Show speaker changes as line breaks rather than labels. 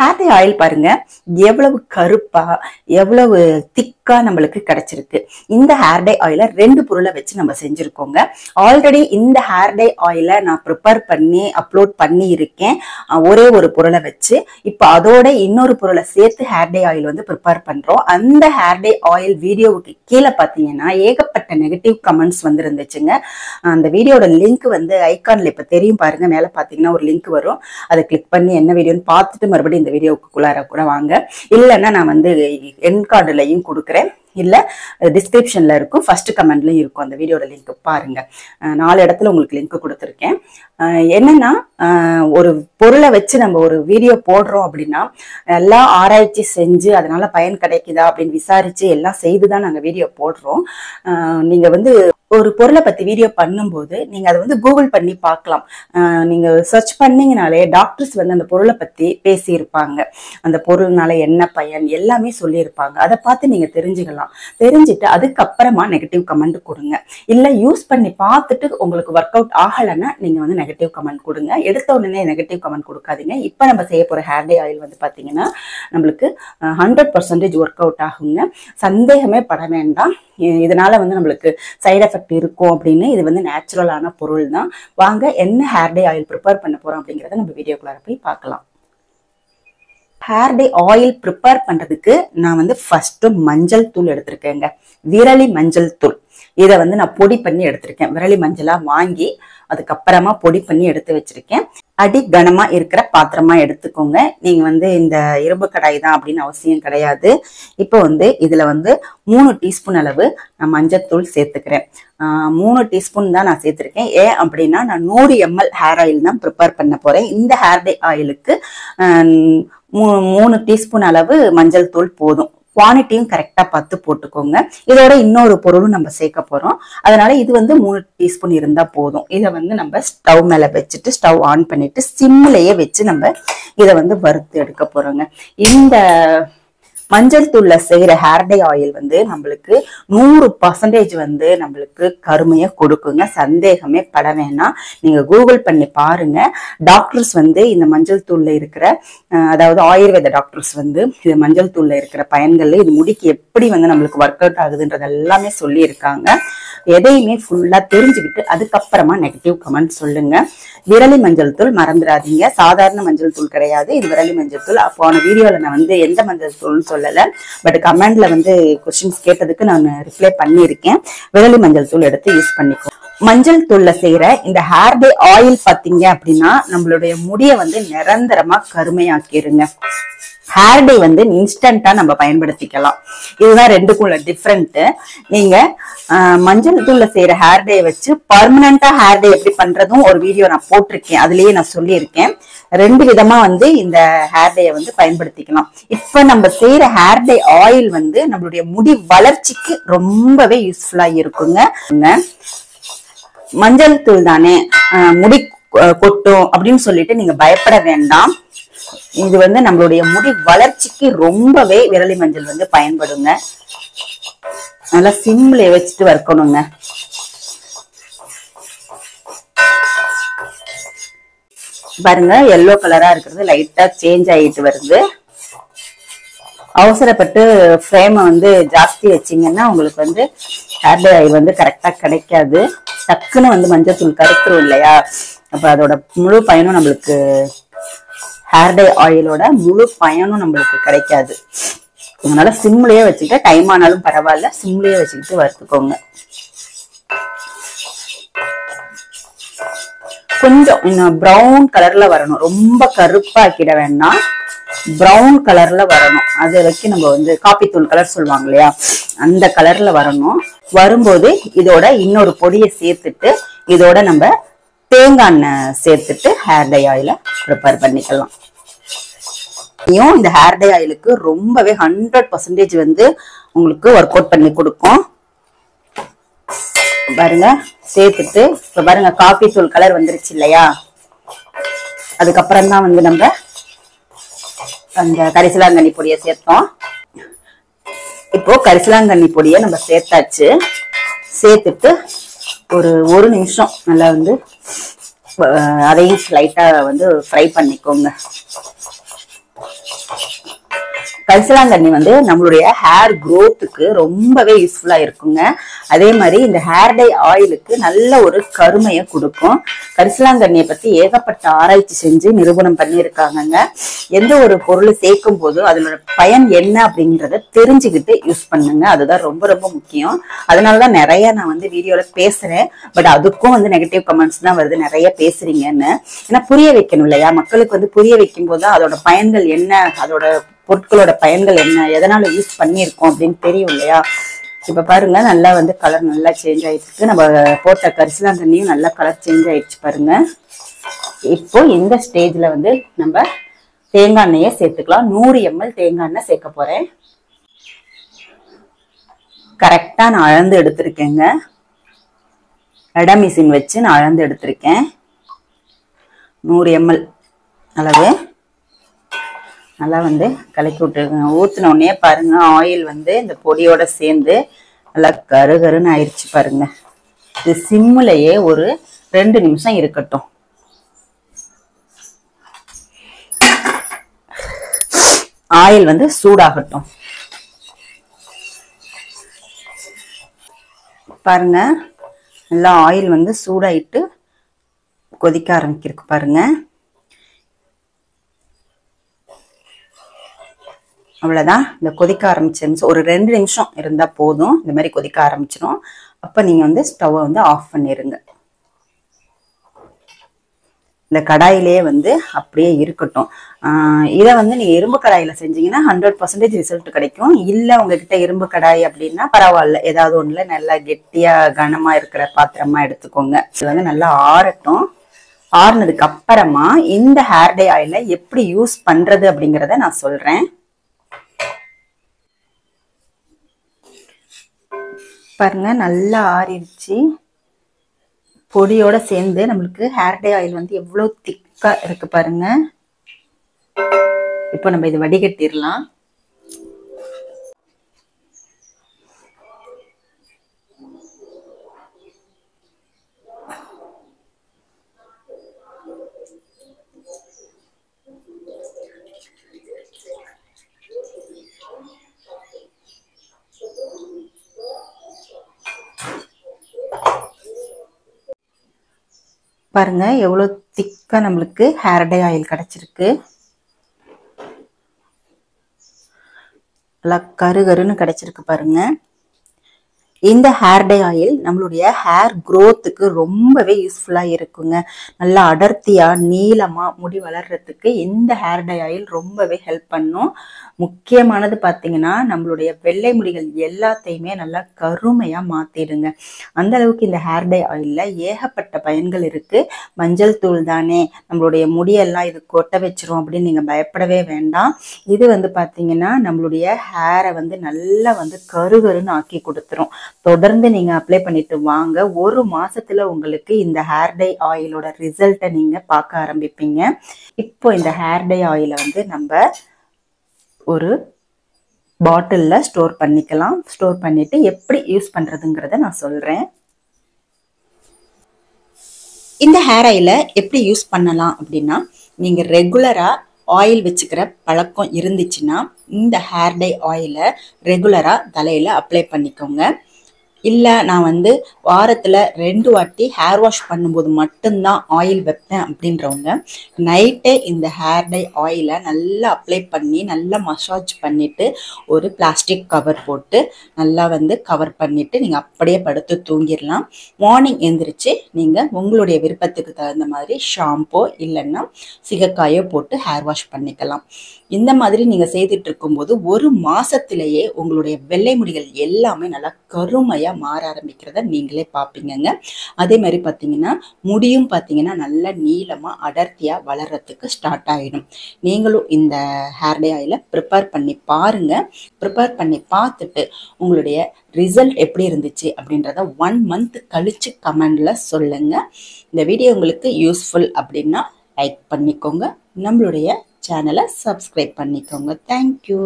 Hair dye oil பாருங்க எவ்வளவு கருப்பா எவ்வளவு திக்கா நம்மளுக்கு கிடைச்சிருக்கு. இந்த ஹேர் டை ஆயில 2 பொருளை வச்சு நம்ம செஞ்சிருக்கோங்க. ஆல்ரெடி இந்த ஹேர் டை ஆயில நான் ப்ரிப்பேர் பண்ணி அப்லோட் பண்ணி இருக்கேன் ஒரே ஒரு பொருளை வச்சு. இப்போ அதோட இன்னொரு பொருளை சேர்த்து ஹேர் டை ஆயில் வந்து ப்ரிப்பேர் பண்றோம். அந்த ஹேர் டை ஆயில் வீடியோவுக்கு கீழே பாத்தீங்கன்னா ஏகப்பட்ட நெகட்டிவ் கமெண்ட்ஸ் வந்து இருந்துச்சுங்க. அந்த வீடியோட லிங்க் வந்து ஐகான்ல இப்ப தெரியும் பாருங்க, மேல பாத்தீங்கன்னா ஒரு லிங்க் வரும். அதை கிளிக் பண்ணி என்ன வீடியோன்னு பார்த்துட்டு மறுபடியும் இந்த வீடியோக்குள்ளார கூட வாங்க. இல்லைன்னா நான் வந்து என் கார்டுலையும் கொடுக்குறேன், இல்ல டிஸ்கிரிப்ஷன்ல இருக்கும், ஃபர்ஸ்ட் கமெண்ட்லயும் இருக்கும். அந்த வீடியோட லிங்க் பாருங்க. 4 இடத்துல உங்களுக்கு லிங்க் கொடுத்துருக்கேன். என்னன்னா ஒரு பொருளை வச்சு நம்ம ஒரு வீடியோ போடுறோம் அப்படின்னா எல்லாம் ஆராய்ச்சி செஞ்சு அதனால பயன் கிடைக்குதா அப்படின்னு விசாரிச்சு எல்லாம் செய்துதான் நாங்க வீடியோ போடுறோம். நீங்க வந்து ஒரு பொருளை பத்தி வீடியோ பண்ணும்போது நீங்க அதை வந்து கூகுள் பண்ணி பார்க்கலாம். நீங்க சர்ச் பண்ணீங்கனாலே டாக்டர்ஸ் வந்து அந்த பொருளை பத்தி பேசியிருப்பாங்க. அந்த பொருள்னால என்ன பயன் எல்லாமே சொல்லியிருப்பாங்க. அதை பார்த்து நீங்க தெரிஞ்சுக்கலாம். தெரிஞ்சுட்டு அதுக்கப்புறமா நெகட்டிவ் கமெண்ட் கொடுங்க. இல்ல யூஸ் பண்ணி பார்த்துட்டு உங்களுக்கு ஒர்க் அவுட் ஆகலைன்னா நீங்க வந்து நெகட்டிவ் கமெண்ட் கொடுங்க. எடுத்த உடனே நெகட்டிவ் கமெண்ட் கொடுக்காதீங்க. இப்ப நம்ம செய்ய போற ஹேர் டை ஆயில் வந்து பாத்தீங்கன்னா நம்மளுக்கு 100% ஒர்க் அவுட் ஆகுங்க. சந்தேகமே பட வேண்டாம். இதனால வந்து நம்மளுக்கு சைட் எஃபெக்ட் இருக்கும் அப்படின்னு. இது வந்து நேச்சுரலான பொருள் தான். வாங்க என்ன ஹேர் டை ஆயில் ப்ரிப்பேர் பண்ண போறோம் அப்படிங்கறத நம்ம வீடியோக்குள்ளார போய் பார்க்கலாம். ஹேர் டை ஆயில் ப்ரிப்பேர் பண்றதுக்கு நான் வந்து ஃபர்ஸ்ட் மஞ்சள் தூள் எடுத்திருக்கேங்க. விரலி மஞ்சள் தூள். இதை வந்து நான் பொடி பண்ணி எடுத்திருக்கேன். விரலி மஞ்சளா வாங்கி அதுக்கப்புறமா பொடி பண்ணி எடுத்து வச்சிருக்கேன். அடி கனமா இருக்கிற பாத்திரமா எடுத்துக்கோங்க. நீங்க வந்து இந்த இரும்பு கடாய் தான் அப்படின்னு அவசியம் கிடையாது. இப்போ வந்து இதுல வந்து 3 டீஸ்பூன் அளவு நான் மஞ்சத்தூள் சேர்த்துக்கிறேன். 3 டீஸ்பூன் தான் நான் சேர்த்திருக்கேன். ஏன் அப்படின்னா நான் 100 ml ஹேர் ஆயில் தான் ப்ரிப்பேர் பண்ண போறேன். இந்த ஹேர் டை ஆயிலுக்கு 3 டீஸ்பூன் அளவு மஞ்சள் தூள் போதும். குவான்டிட்டியும் கரெக்டா பார்த்து போட்டுக்கோங்க. இதோட இன்னொரு பொருளும் நம்ம சேர்க்க போறோம். அதனால இது வந்து 3 டீஸ்பூன் இருந்தா போதும். இதை வந்து நம்ம ஸ்டவ் மேல வச்சுட்டு ஸ்டவ் ஆன் பண்ணிட்டு சிம்லயே வச்சு நம்ம இதை வந்து வறுத்து எடுக்க போறோங்க. இந்த மஞ்சள் தூள்ல செய்யற ஹேர் டை ஆயில் வந்து நம்மளுக்கு 100% வந்து நம்மளுக்கு கருமையை கொடுக்குங்க. சந்தேகமே பட வேணாம். நீங்க கூகுள் பண்ணி பாருங்க. டாக்டர்ஸ் வந்து இந்த மஞ்சள் தூள்ல இருக்கிற அதாவது ஆயுர்வேத டாக்டர்ஸ் வந்து இது மஞ்சள் தூள்ல இருக்கிற பயன்கள், இது முடிக்கு எப்படி வந்து நம்மளுக்கு ஒர்க் அவுட் ஆகுதுன்றது எல்லாமே சொல்லி இருக்காங்க. எதையுமே ஃபுல்லா தெரிஞ்சுக்கிட்டு அதுக்கப்புறமா நெகட்டிவ் கமெண்ட் சொல்லுங்க. விரலி மஞ்சள் தூள் மறந்துடாதீங்க. சாதாரண மஞ்சள் தூள் கிடையாது, இது விரலி மஞ்சள் தூள். போன வீடியோல நான் வந்து எந்த மஞ்சள் தூள்னு சொல்லல, பட் கமெண்ட்ல வந்து கொஸ்டின்ஸ் கேட்டதுக்கு நான் ரிப்ளை பண்ணியிருக்கேன். விரலி மஞ்சள் தூள் எடுத்து யூஸ் பண்ணிக்கோ. மஞ்சள் தூள்ல செய்யற இந்த ஹேர் டை ஆயில் பாத்தீங்க அப்படின்னா நம்மளுடைய முடியை வந்து நிரந்தரமா கருமையாக்கிருங்க. ஹேர் டை வந்து இன்ஸ்டன்டா நம்ம பயன்படுத்திக்கலாம். இதுதான் 2க்கும் டிஃபரெண்ட். நீங்க மஞ்சள் தூள்ல செய்யற ஹேர் டை வச்சு பர்மனண்டா ஹேர் டை எப்படி பண்றதும் ஒரு வீடியோ நான் போட்டிருக்கேன். அதுலயே நான் சொல்லியிருக்கேன். 2 விதமா வந்து இந்த ஹேர் டைய வந்து பயன்படுத்திக்கலாம். இப்ப நம்ம செய்யற ஹேர் டை ஆயில் வந்து நம்மளுடைய முடி வளர்ச்சிக்கு ரொம்பவே யூஸ்ஃபுல்லா இருக்குங்க. மஞ்சள் தூள் தானே முடி கொட்டும் அப்படின்னு சொல்லிட்டு நீங்க பயப்பட வேண்டாம். இது வந்து நம்மளுடைய முடி வளர்ச்சிக்கு ரொம்பவே விரலி மஞ்சள் வந்து பயன்படுங்க. நல்லா சிம்ல வச்சுட்டு வறுக்கணுங்க. பாருங்க எல்லோ கலரா இருக்கிறது லைட்டா சேஞ்ச் ஆயிட்டு வருது. அவசரப்பட்டு ஃப்ரேமை வந்து ஜாஸ்தி வச்சிங்கன்னா உங்களுக்கு வந்து ஹேர் டை ஆயில் வந்து கரெக்டா கிடைக்காது. டக்குன்னு வந்து மஞ்சள் தூள் கருத்துரும் இல்லையா? அப்ப அதோட முழு பயனும் நம்மளுக்கு ஹேர் டை ஆயிலோட முழு பயனும் நம்மளுக்கு கிடைக்காது. அதனால சிம்லயே வச்சுக்கிட்டு டைம் ஆனாலும் பரவாயில்ல, சிம்லயே வச்சுக்கிட்டு வறுத்துக்கோங்க. கொஞ்சம் இன்னும் ப்ரௌன் கலர்ல வரணும். ரொம்ப கருப்பாக்கிட வேண்டாம், ப்ரௌன் கலர்ல வரணும். அது வரைக்கும் நம்ம வந்து காபி தூள் கலர் சொல்லுவாங்க இல்லையா, அந்த கலர்ல வரணும். வரும்போது இதோட இன்னொரு பொடியை சேர்த்துட்டு இதோட நம்ம தேங்காய் எண்ணெய் சேர்த்துட்டு ஹேர் டை ஆயில ப்ரிப்பேர் பண்ணிக்கலாம். இந்த ஹேர் டை ஆயிலுக்கு ரொம்பவே 100% வந்து உங்களுக்கு ஒர்க் அவுட் பண்ணி கொடுக்கும். பாருங்க சேர்த்துட்டு இப்ப பாருங்க காபி தூள் கலர் வந்துருச்சு இல்லையா? அதுக்கப்புறம் தான் வந்து நம்ம அந்த கரிசலாங்கண்ணி பொடியை சேர்த்தோம். இப்போ கரிசலாங்கண்ணி பொடியை நம்ம சேர்த்தாச்சு. சேர்த்துட்டு ஒரு நிமிஷம் நல்லா வந்து அதையும் லைட்டா வந்து ஃப்ரை பண்ணிக்கோங்க. கரிசலாங்கண்ணி வந்து நம்மளுடைய ஹேர் growthக்கு ரொம்பவே யூஸ்ஃபுல்லா இருக்குங்க. அதே மாதிரி இந்த ஹேர் டை ஆயிலுக்கு நல்ல ஒரு கருமையை கொடுக்கும். கரிசலாங்கண்ணியை பத்தி ஏகப்பட்ட ஆராய்ச்சி செஞ்சு நிரூபணம் பண்ணியிருக்காங்கங்க. எந்த ஒரு பொருள் சேர்க்கும் போது அதனோட பயன் என்ன அப்படின்றத தெரிஞ்சுக்கிட்டு யூஸ் பண்ணுங்க. அதுதான் ரொம்ப ரொம்ப முக்கியம். அதனாலதான் நிறைய நான் வந்து வீடியோல பேசுறேன். பட் அதுக்கும் வந்து நெகட்டிவ் கமெண்ட்ஸ் தான் வருது, நிறைய பேசுறீங்கன்னு. ஏன்னா புரிய வைக்கணும் இல்லையா, மக்களுக்கு வந்து புரிய வைக்கும் போது அதோட பயன்கள் என்ன, அதோட பொருட்களோட பயன்கள் என்ன, எதனால யூஸ் பண்ணியிருக்கோம் அப்படின்னு தெரியும் இல்லையா. இப்ப பாருங்க, நல்லா வந்து கலர் நல்லா சேஞ்ச் ஆயிடுச்சு. நம்ம போட்ட கரிசலாங்கண்ணியும் நல்லா கலர் சேஞ்ச் ஆயிடுச்சு பாருங்க. இப்போ இந்த ஸ்டேஜ்ல வந்து நம்ம தேங்காய் எண்ணெயை சேர்த்துக்கலாம். 100 ml தேங்காய் எண்ணெய் சேர்க்க போறேன். கரெக்டா நான் அளந்து எடுத்திருக்கேங்க. எடை மிஷின் வச்சு நான் அளந்து எடுத்திருக்கேன். 100 ml அளவு நல்லா வந்து கலக்கி விட்டுருங்க. ஊத்தின உடனே பாருங்க, ஆயில் வந்து இந்த பொடியோட சேர்ந்து நல்லா கருகருன்னு ஆயிடுச்சு பாருங்க. இது சிம்முலையே ஒரு 2 நிமிஷம் இருக்கட்டும். ஆயில் வந்து சூடாகட்டும். பாருங்க, நல்லா ஆயில் வந்து சூடாயிட்டு கொதிக்க ஆரம்பிச்சிருக்கு பாருங்க. அவ்வளவுதான். இந்த கொதிக்க ஆரம்பிச்சிருந்துச்சு ஒரு 2 நிமிஷம் இருந்தா போதும். இந்த மாதிரி கொதிக்க ஆரம்பிச்சிடும். அப்ப நீங்க வந்து ஸ்டவ் வந்து ஆஃப் பண்ணிருங்க. இந்த கடாயிலேயே வந்து அப்படியே இருக்கட்டும். இதை வந்து நீங்க இரும்பு கடாயில செஞ்சீங்கன்னா 100% ரிசல்ட் கிடைக்கும். இல்ல உங்ககிட்ட இரும்பு கடாய் அப்படின்னா பரவாயில்ல, ஏதாவது ஒண்ணுல நல்லா கெட்டியா கனமா இருக்கிற பாத்திரமா எடுத்துக்கோங்க. இது வந்து நல்லா ஆறட்டும். ஆறுனதுக்கு அப்புறமா இந்த ஹேர் டை ஆயில எப்படி யூஸ் பண்றது அப்படிங்கறத நான் சொல்றேன். பாருங்க, நல்லா ஆறிடுச்சு. பொடியோட சேர்ந்து நம்மளுக்கு ஹேர் டை ஆயில் வந்து எவ்வளவு திக்கா இருக்கு பாருங்க. இப்போ நம்ம இதை வடிகட்டிடலாம். பாருங்க, எவ்வளவு திக்கா நம்மளுக்கு ஹேர் டை ஆயில் கிடைச்சிருக்கு. நல்லா கருகருன்னு கிடைச்சிருக்கு பாருங்க. இந்த ஹேர் டை ஆயில் நம்மளுடைய ஹேர் growthக்கு ரொம்பவே யூஸ்ஃபுல்லா இருக்குங்க. நல்லா அடர்த்தியா நீளமா முடி வளர்றதுக்கு இந்த ஹேர் டை ஆயில் ரொம்பவே ஹெல்ப் பண்ணும். முக்கியமானது பாத்தீங்கன்னா, நம்மளுடைய வெள்ளை முடிகள் எல்லாத்தையுமே நல்லா கருமையா மாத்திடுங்க. அந்த அளவுக்கு இந்த ஹேர் டை ஆயில்ல ஏகப்பட்ட பயன்கள் இருக்கு. மஞ்சள் தூள் தானே, நம்மளுடைய முடியெல்லாம் இது கொட்ட வச்சிரும் அப்படின்னு நீங்க பயப்படவே வேண்டாம். இது வந்து பாத்தீங்கன்னா நம்மளுடைய ஹேரை வந்து நல்லா வந்து கருகருன்னு ஆக்கி கொடுத்துரும். தொடர்ந்து நீங்க அப்ளை பண்ணிட்டு வாங்க. ஒரு மாசத்துல உங்களுக்கு இந்த ஹேர் டை ஆயிலோட ரிசல்ட்டை நீங்க பார்க்க ஆரம்பிப்பீங்க. இப்போ இந்த ஹேர் டை ஆயிலை வந்து நம்ம ஒரு பாட்டில்ல ஸ்டோர் பண்ணிக்கலாம். ஸ்டோர் பண்ணிட்டு எப்படி யூஸ் பண்றதுங்கிறத நான் சொல்றேன். இந்த ஹேர் ஆயிலை எப்படி யூஸ் பண்ணலாம் அப்படின்னா, நீங்க ரெகுலரா ஆயில் வச்சுக்கிற பழக்கம் இருந்துச்சுன்னா இந்த ஹேர் டை ஆயிலை ரெகுலரா தலையில அப்ளை பண்ணிக்கோங்க. இல்ல நான் வந்து வாரத்துல 2 வாட்டி ஹேர் வாஷ் பண்ணும்போது மட்டும்தான் ஆயில் வைப்பேன் அப்படின்றவங்க நைட்டே இந்த ஹேர் டை ஆயிலை நல்லா அப்ளை பண்ணி நல்லா மசாஜ் பண்ணிட்டு ஒரு பிளாஸ்டிக் கவர் போட்டு நல்லா வந்து கவர் பண்ணிட்டு நீங்க அப்படியே படுத்து தூங்கிடலாம். மார்னிங் எந்திரிச்சு நீங்க உங்களுடைய விருப்பத்துக்கு தகுந்த மாதிரி ஷாம்போ இல்லைன்னா சிகக்காயோ போட்டு ஹேர் வாஷ் பண்ணிக்கலாம். இந்த மாதிரி நீங்க செய்துட்டு இருக்கும்போது ஒரு மாசத்திலேயே உங்களுடைய வெள்ளை முடிகள் எல்லாமே நல்லா கருமையா மாற ஆரம்பிக்கிறத நீங்களே பார்ப்பீங்கங்க. அதே மாதிரி பார்த்தீங்கன்னா முடியும் பார்த்தீங்கன்னா நல்லா நீளமா அடர்த்தியா வளர்றதுக்கு ஸ்டார்ட் ஆயிடும். நீங்களும் இந்த ஹேர் டை ஆயிலை ப்ரிப்பேர் பண்ணி பாருங்க. ப்ரிப்பேர் பண்ணி பார்த்துட்டு உங்களுடைய ரிசல்ட் எப்படி இருந்துச்சு அப்படின்றத 1 month கழிச்சு கமெண்ட்ல சொல்லுங்க. இந்த வீடியோ உங்களுக்கு யூஸ்ஃபுல் அப்படின்னா லைக் பண்ணிக்கோங்க. நம்மளுடைய சேனலை சப்ஸ்கிரைப் பண்ணிக்கோங்க. தேங்க்யூ.